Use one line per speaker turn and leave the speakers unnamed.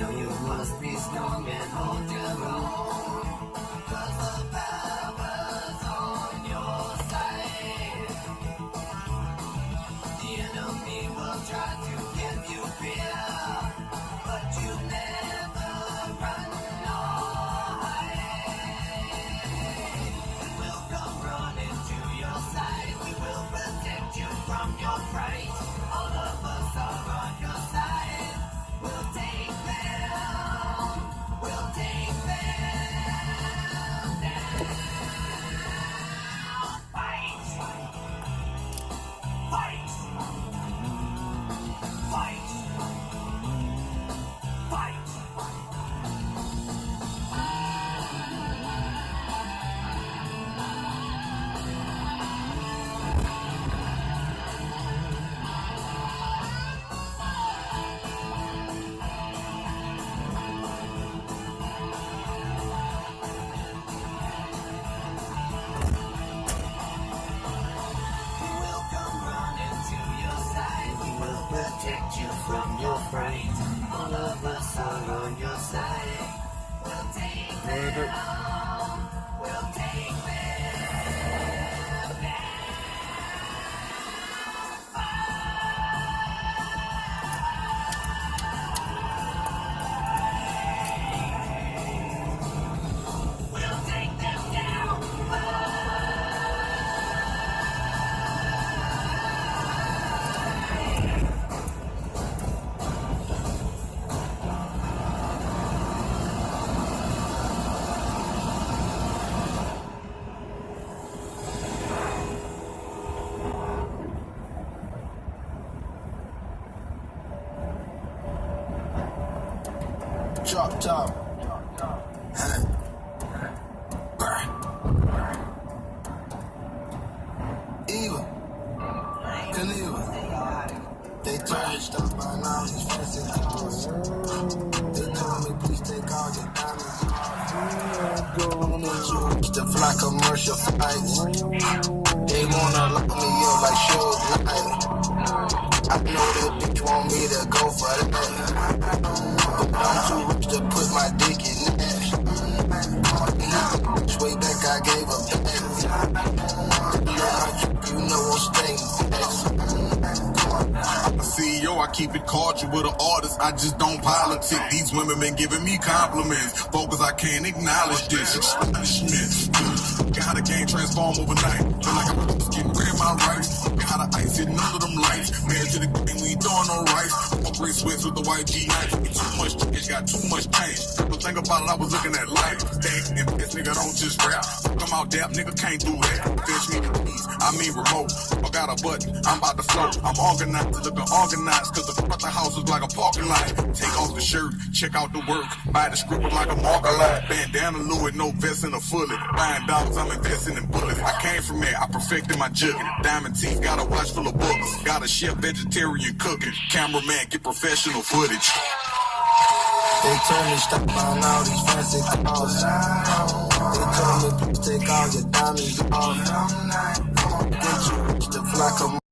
know you must be strong and hold your own, 'cause the power's on your side. The enemy will try to give you fear, but you never run or hide. We will come running to your side. We will protect you from your fright. All of us are on your side. We'll take them. We'll take them down. Fight. Fight. Fight. Fight. Protect you from your fright. All of us are on your side. We'll take them. We'll take them down. We'll take them down.
Drop top. Evil. Knievel. They charged up by now these fancy cars. They told me please take all your diamonds off. You to fly commercial flights. They wanna lock me up like Suge Knight. I know that bitch want me to go for that. But I'm too rich to put my dick in that. Way back I gave a back. You know I'm staying fast.
I'm a CEO, I keep it cordial with an artist, I just don't politic. These women been giving me compliments. Focus, I can't acknowledge this. Astonishment. Got a game transform overnight. Feel like I'm just getting rid of my rights. Got a ice hitting under them lights. Married to the game, we ain't doing no rights. All gray sweats with the white G-Nights. Too much change, got too much change. But think about it, I was looking at life. Dang, and this nigga don't just rap. Come out dap, nigga can't do that. Fetch me the keys, I mean remote. I got a button, I'm about to float. I'm organized, looking organized, cause the front of the house is like a parking lot. Take off the shirt, check out the work. Buy the script like a marker light. Bandana Louis, no vest and a fully. Buying dollars, I'm investing in bullets. I came from there, I perfected my jugging. Diamond teeth, got a watch full of books. Got a chef, vegetarian cooking. Cameraman, get professional footage.
They told me stop buying all these fancy cars. They told me please take all your diamonds off. Get you rich to fly commercial.